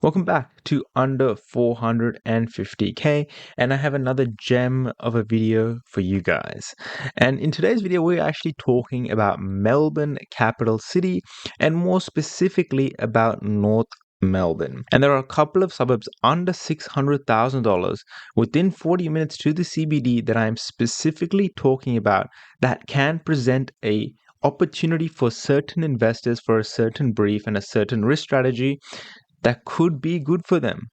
Welcome back to Under 450k, and I have another gem of a video for you guys. And in today's video, we're actually talking about Melbourne, capital city, and more specifically about North Melbourne. And there are a couple of suburbs under $600,000 within 40 minutes to the CBD that I'm specifically talking about that can present a opportunity for certain investors for a certain brief and a certain risk strategy that could be good for them.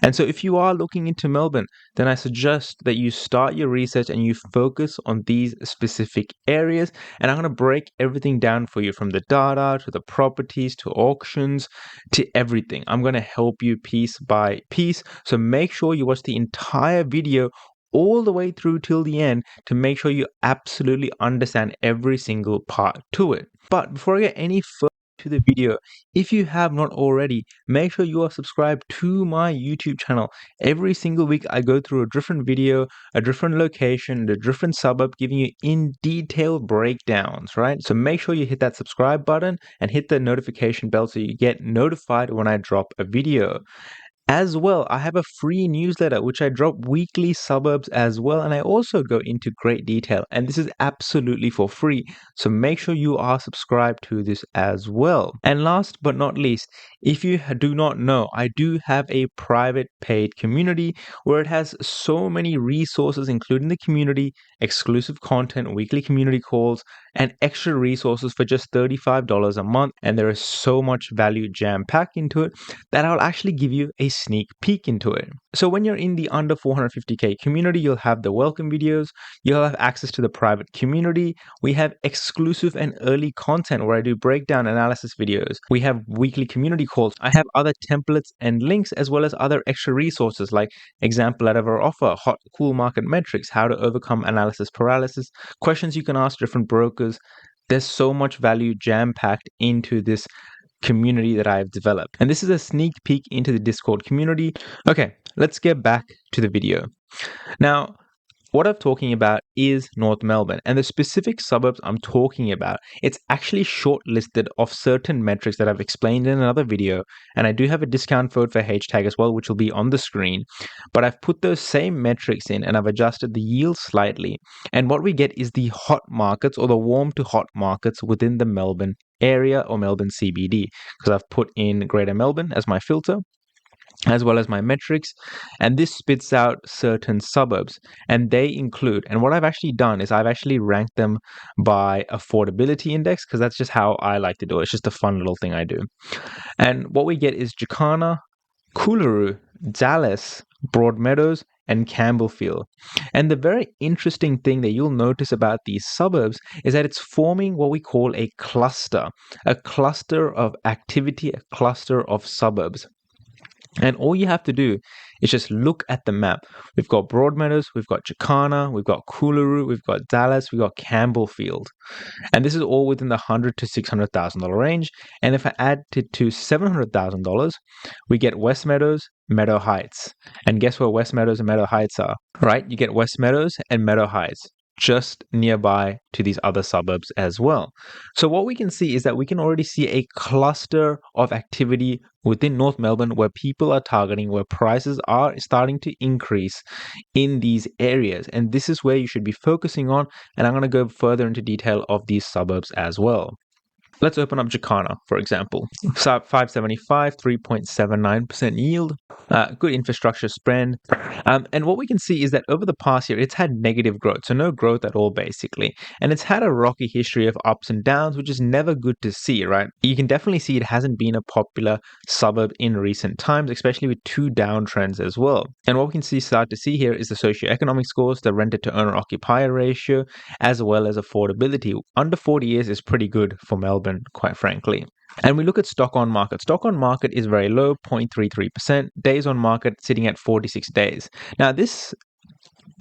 And so if you are looking into Melbourne, then I suggest that you start your research and you focus on these specific areas. And I'm going to break everything down for you, from the data to the properties to auctions to everything. I'm going to help you piece by piece. So make sure you watch the entire video all the way through till the end to make sure you absolutely understand every single part to it. But before I get any further to the video, if you have not already, make sure you are subscribed to my YouTube channel. Every single week I go through a different video, a different location, a different suburb, giving you in detail breakdowns, right? So make sure you hit that subscribe button and hit the notification bell so you get notified when I drop a video. As well, I have a free newsletter which I drop weekly suburbs as well, and I also go into great detail, and this is absolutely for free, so make sure you are subscribed to this as well. And last but not least, if you do not know, I do have a private paid community where it has so many resources, including the community, exclusive content, weekly community calls, and extra resources for just $35 a month. And there is so much value jam-packed into it that I'll actually give you a sneak peek into it. So when you're in the under 450k community, you'll have the welcome videos, you'll have access to the private community, we have exclusive and early content where I do breakdown analysis videos, we have weekly community calls, I have other templates and links, as well as other extra resources like example out of our offer, hot cool market metrics, how to overcome analysis paralysis, questions you can ask different brokers. There's so much value jam-packed into this community that I've developed. And this is a sneak peek into the Discord community. Okay, let's get back to the video. Now, what I'm talking about is North Melbourne, and the specific suburbs I'm talking about, it's actually shortlisted of certain metrics that I've explained in another video, and I do have a discount code for hashtag as well, which will be on the screen, but I've put those same metrics in and I've adjusted the yield slightly, and what we get is the hot markets or the warm to hot markets within the Melbourne area or Melbourne CBD, because I've put in Greater Melbourne as my filter, as well as my metrics, and this spits out certain suburbs, and they include, and what I've actually done is I've actually ranked them by affordability index, because that's just how I like to do it. It's just a fun little thing I do. And what we get is Jacana, Coolaroo, Dallas, Broadmeadows, and Campbellfield. And the very interesting thing that you'll notice about these suburbs is that it's forming what we call a cluster of activity, a cluster of suburbs. And all you have to do is just look at the map. We've got Broadmeadows, we've got Jacana, we've got Coolaroo, we've got Dallas, we've got Campbellfield. And this is all within the $100,000 to $600,000 range. And if I add it to $700,000, we get West Meadows, Meadow Heights. And guess where West Meadows and Meadow Heights are? Right? You get West Meadows and Meadow Heights, just nearby to these other suburbs as well. So what we can see is that we can already see a cluster of activity within North Melbourne where people are targeting, where prices are starting to increase in these areas. And this is where you should be focusing on. And I'm going to go further into detail of these suburbs as well. Let's open up Jacana, for example. 575, 3.79% yield, good infrastructure spend. And what we can see is that over the past year, it's had negative growth, so no growth at all, basically. And it's had a rocky history of ups and downs, which is never good to see, right? You can definitely see it hasn't been a popular suburb in recent times, especially with two downtrends as well. And what we can start to see here is the socioeconomic scores, the rented to owner-occupier ratio, as well as affordability. Under 40 years is pretty good for Melbourne, quite frankly. And we look at stock on market. Stock on market is very low, 0.33%. Days on market sitting at 46 days. Now, this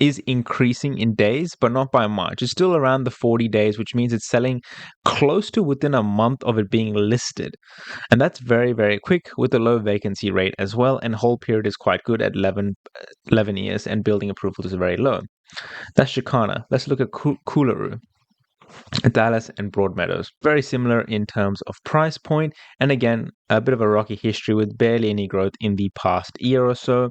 is increasing in days, but not by much. It's still around the 40 days, which means it's selling close to within a month of it being listed. And that's very, very quick with a low vacancy rate as well. And hold period is quite good at 11 years, and building approvals is very low. That's Jacana. Let's look at Coolaroo. Dallas and Broadmeadows, very similar in terms of price point, and again, a bit of a rocky history with barely any growth in the past year or so.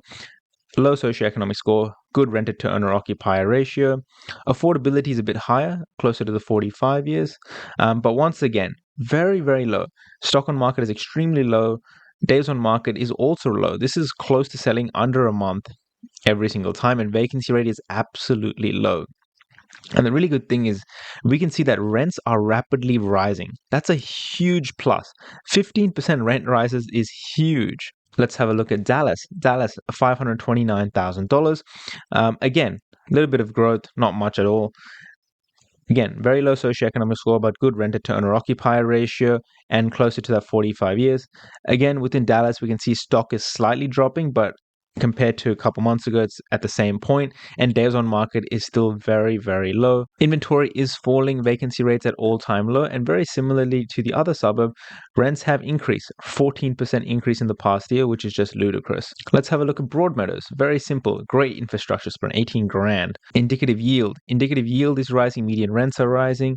Low socioeconomic score, good rented to owner occupier ratio. Affordability is a bit higher, closer to the 45 years, but once again, very, very low. Stock on market is extremely low. Days on market is also low. This is close to selling under a month every single time, and vacancy rate is absolutely low. And the really good thing is we can see that rents are rapidly rising. That's a huge plus. 15% rent rises is huge. Let's have a look at Dallas. Dallas, $529,000. Again, a little bit of growth, not much at all. Again, very low socioeconomic score, but good rented to owner occupier ratio and closer to that 45 years. Again, within Dallas, we can see stock is slightly dropping, but compared to a couple months ago, it's at the same point, and days on market is still very, very low. Inventory is falling, vacancy rates at all-time low, and very similarly to the other suburb, rents have increased, 14% increase in the past year, which is just ludicrous. Let's have a look at Broadmeadows. Very simple, great infrastructure spread, 18 grand. Indicative yield is rising, median rents are rising.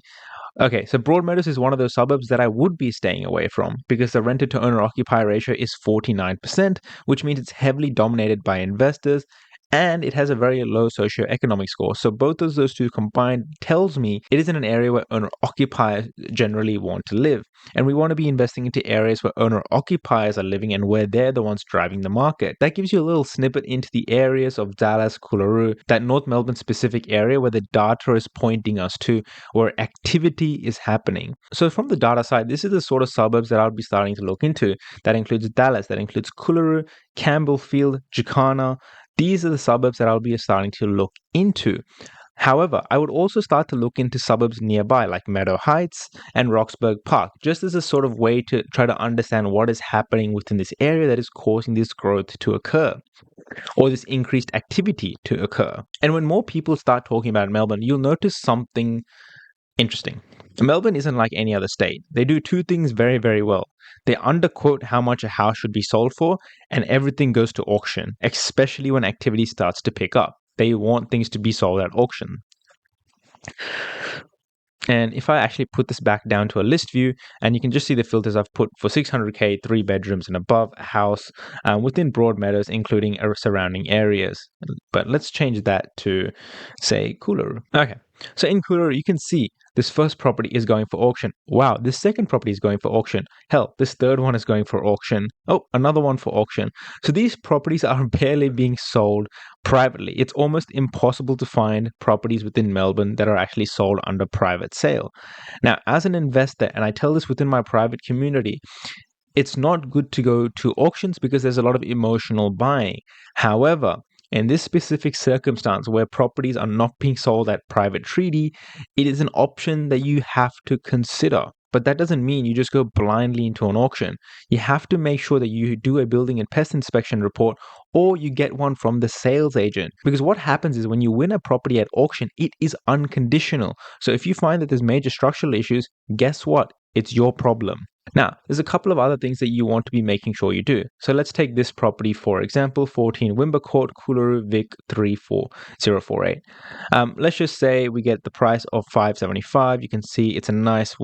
Okay, so Broadmeadows is one of those suburbs that I would be staying away from because the rented to owner occupier ratio is 49%, which means it's heavily dominated by investors and it has a very low socioeconomic score. So both of those two combined tells me it is in an area where owner occupiers generally want to live. And we want to be investing into areas where owner occupiers are living and where they're the ones driving the market. That gives you a little snippet into the areas of Dallas, Coolaroo, that North Melbourne specific area where the data is pointing us to, where activity is happening. So from the data side, this is the sort of suburbs that I'll be starting to look into. That includes Dallas, that includes Coolaroo, Campbellfield, Jacana. These are the suburbs that I'll be starting to look into. However, I would also start to look into suburbs nearby like Meadow Heights and Roxburgh Park, just as a sort of way to try to understand what is happening within this area that is causing this growth to occur or this increased activity to occur. And when more people start talking about Melbourne, you'll notice something interesting. Melbourne isn't like any other state. They do two things very, very well. They underquote how much a house should be sold for, and everything goes to auction, especially when activity starts to pick up. They want things to be sold at auction. And if I actually put this back down to a list view, and you can just see the filters I've put for 600k, 3 bedrooms and above, a house within Broadmeadows, including surrounding areas. But let's change that to, say, Coolaroo. Okay, so in Coolaroo, you can see this first property is going for auction. Wow, this second property is going for auction. Hell, this third one is going for auction. Oh, another one for auction. So these properties are barely being sold privately. It's almost impossible to find properties within Melbourne that are actually sold under private sale. Now, as an investor, and I tell this within my private community, it's not good to go to auctions because there's a lot of emotional buying. However, in this specific circumstance where properties are not being sold at private treaty, it is an option that you have to consider. But that doesn't mean you just go blindly into an auction. You have to make sure that you do a building and pest inspection report or you get one from the sales agent. Because what happens is when you win a property at auction, it is unconditional. So if you find that there's major structural issues, guess what? It's your problem. Now, there's a couple of other things that you want to be making sure you do. So let's take this property, for example, 14 Wimber Court, Coolaroo, Vic 34048. Let's just say we get the price of $575. You can see it's a nice,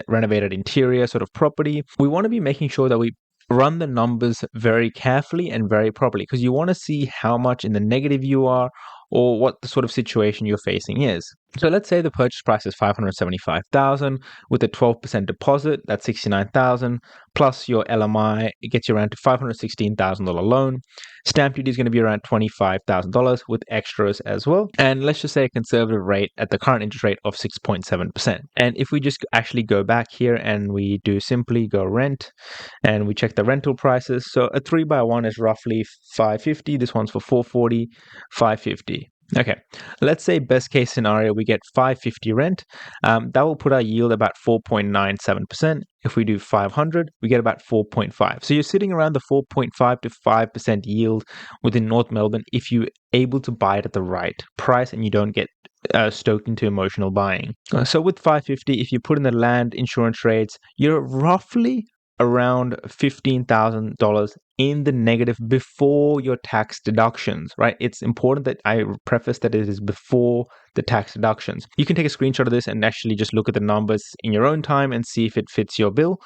renovated interior sort of property. We want to be making sure that we run the numbers very carefully and very properly because you want to see how much in the negative you are or what the sort of situation you're facing is. So let's say the purchase price is $575,000 with a 12% deposit, that's $69,000 plus your LMI, it gets you around to $516,000 loan. Stamp duty is going to be around $25,000 with extras as well. And let's just say a conservative rate at the current interest rate of 6.7%. And if we just actually go back here and we do simply go rent and we check the rental prices. So a 3x1 is roughly $550. This one's for $440, $550. Okay, let's say best case scenario, we get $550 rent. That will put our yield about 4.97%. If we do 500, we get about 4.5. So you're sitting around the 4.5 to 5% yield within North Melbourne if you're able to buy it at the right price and you don't get stoked into emotional buying. So with 550, if you put in the land insurance rates, you're roughly around $15,000 in the negative before your tax deductions, right? It's important that I preface that it is before the tax deductions. You can take a screenshot of this and actually just look at the numbers in your own time and see if it fits your bill.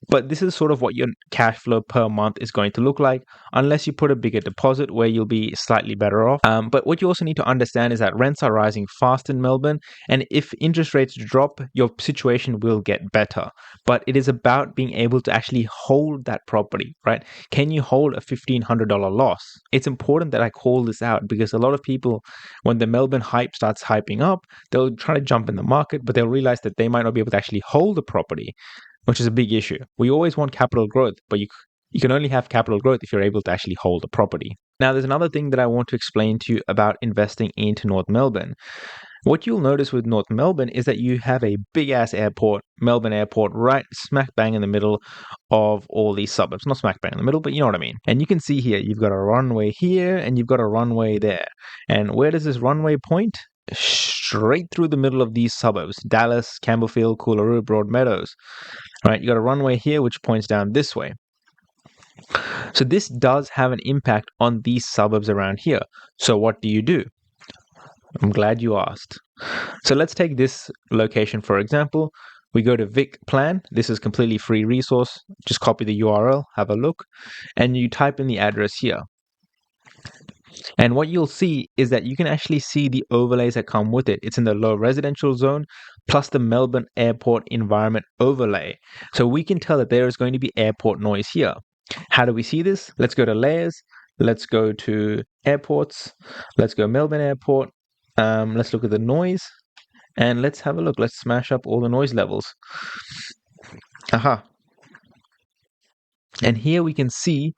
But this is sort of what your cash flow per month is going to look like, unless you put a bigger deposit where you'll be slightly better off. But what you also need to understand is that rents are rising fast in Melbourne, and if interest rates drop, your situation will get better. But it is about being able to actually hold that property, right? Can you hold a $1,500 loss? It's important that I call this out because a lot of people, when the Melbourne hype starts hyping up, they'll try to jump in the market, but they'll realize that they might not be able to actually hold the property, which is a big issue. We always want capital growth, but you can only have capital growth if you're able to actually hold a property. Now, there's another thing that I want to explain to you about investing into North Melbourne. What you'll notice with North Melbourne is that you have a big-ass airport, Melbourne Airport, right smack bang in the middle of all these suburbs. Not smack bang in the middle, but you know what I mean. And you can see here, you've got a runway here and you've got a runway there. And where does this runway point? Straight through the middle of these suburbs: Dallas, Campbellfield, Coolaroo, Broadmeadows. Right, you got a runway here which points down this way. So this does have an impact on these suburbs around here. So what do? I'm glad you asked. So let's take this location for example. We go to Vic Plan. This is completely free resource. Just copy the URL, have a look, and you type in the address here. And what you'll see is that you can actually see the overlays that come with it. It's in the low residential zone plus the Melbourne Airport Environment Overlay. So we can tell that there is going to be airport noise here. How do we see this? Let's go to layers. Let's go to airports. Let's go Melbourne Airport. Let's look at the noise. And let's have a look. Let's smash up all the noise levels. Aha. And here we can see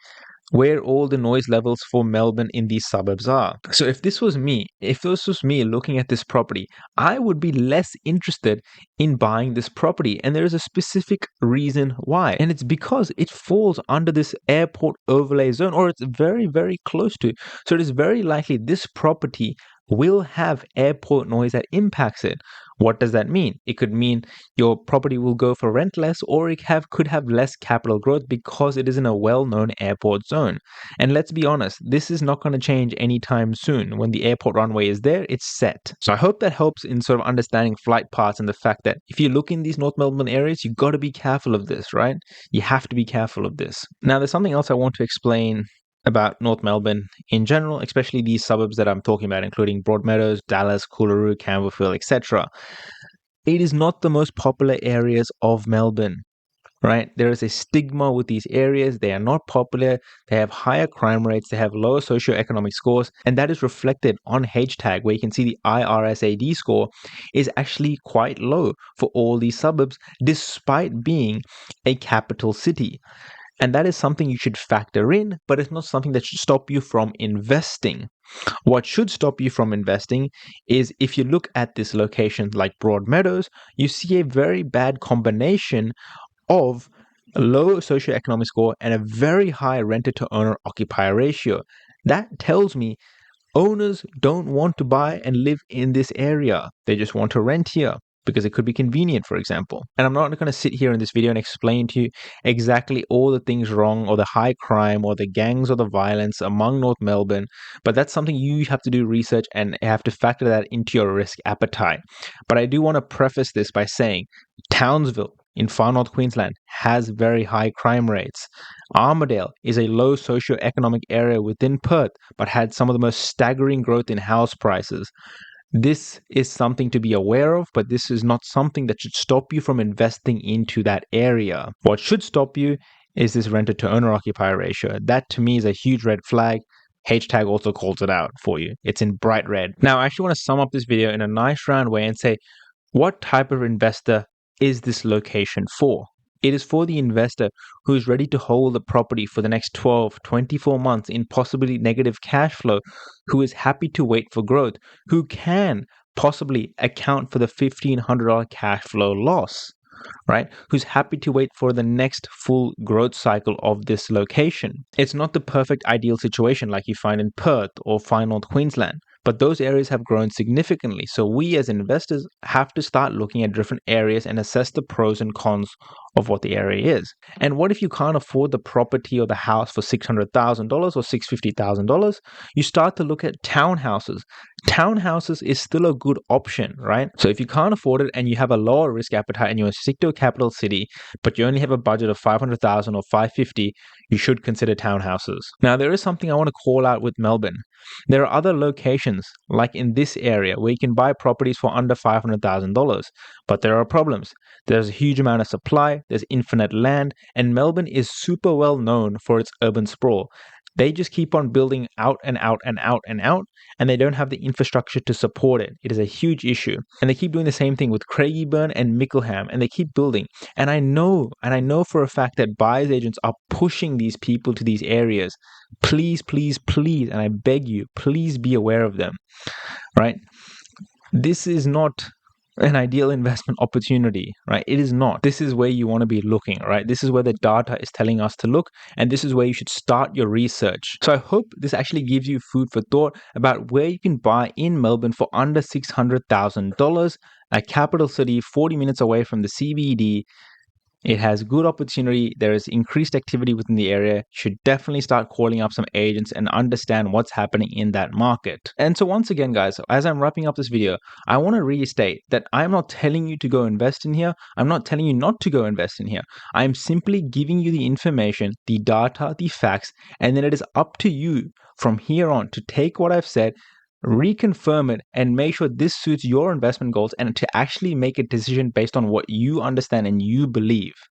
where all the noise levels for Melbourne in these suburbs are. So if this was me looking at this property, I would be less interested in buying this property. And there is a specific reason why. And it's because it falls under this airport overlay zone, or it's very, very close to. So it is very likely this property will have airport noise that impacts it. What does that mean? It could mean your property will go for rent less, or it could have less capital growth because it is in a well-known airport zone. And let's be honest, this is not going to change anytime soon. When the airport runway is there, it's set. So I hope that helps in sort of understanding flight paths and the fact that if you look in these North Melbourne areas, you got to be careful of this, right? You have to be careful of this. Now, there's something else I want to explain about North Melbourne in general, especially these suburbs that I'm talking about, including Broadmeadows, Dallas, Coolaroo, Campbellfield, etc. It is not the most popular areas of Melbourne, right? There is a stigma with these areas. They are not popular. They have higher crime rates. They have lower socioeconomic scores. And that is reflected on H-tag, where you can see the IRSAD score is actually quite low for all these suburbs, despite being a capital city. And that is something you should factor in, but it's not something that should stop you from investing. What should stop you from investing is if you look at this location like Broadmeadows, you see a very bad combination of a low socioeconomic score and a very high renter to owner occupier ratio. That tells me owners don't want to buy and live in this area. They just want to rent here because it could be convenient, for example. And I'm not going to sit here in this video and explain to you exactly all the things wrong or the high crime or the gangs or the violence among North Melbourne, but that's something you have to do research and have to factor that into your risk appetite. But I do want to preface this by saying Townsville in far north Queensland has very high crime rates. Armadale is a low socioeconomic area within Perth, but had some of the most staggering growth in house prices. This is something to be aware of, but this is not something that should stop you from investing into that area. What should stop you is this renter to owner occupier ratio. That to me is a huge red flag. H-tag also calls it out for you. It's in bright red. Now, I actually want to sum up this video in a nice round way and say, what type of investor is this location for? It is for the investor who is ready to hold the property for the next 12, 24 months in possibly negative cash flow, who is happy to wait for growth, who can possibly account for the $1,500 cash flow loss, right? Who's happy to wait for the next full growth cycle of this location. It's not the perfect ideal situation like you find in Perth or far north Queensland, but those areas have grown significantly. So we as investors have to start looking at different areas and assess the pros and cons of what the area is. And what if you can't afford the property or the house for $600,000 or $650,000? You start to look at townhouses. Townhouses is still a good option, right? So if you can't afford it and you have a lower risk appetite and you stick to a capital city, but you only have a budget of $500,000 or $550,000, you should consider townhouses. Now, there is something I want to call out with Melbourne. There are other locations, like in this area, where you can buy properties for under $500,000, but there are problems. There's a huge amount of supply, there's infinite land, and Melbourne is super well known for its urban sprawl. They just keep on building out and out and out and out, and they don't have the infrastructure to support it. It is a huge issue. And they keep doing the same thing with Craigieburn and Mickleham, and they keep building. And I know for a fact that buyers agents are pushing these people to these areas. Please, please, please, and I beg you, please be aware of them, right? This is not an ideal investment opportunity, right? It is not. This is where you want to be looking, right? This is where the data is telling us to look, and this is where you should start your research. So I hope this actually gives you food for thought about where you can buy in Melbourne for under $600,000, a capital city 40 minutes away from the CBD. It has good opportunity. There is increased activity within the area. You should definitely start calling up some agents and understand what's happening in that market. And so once again, guys, as I'm wrapping up this video, I want to restate that I'm not telling you to go invest in here. I'm not telling you not to go invest in here. I'm simply giving you the information, the data, the facts, and then it is up to you from here on to take what I've said, reconfirm it, and make sure this suits your investment goals and to actually make a decision based on what you understand and you believe.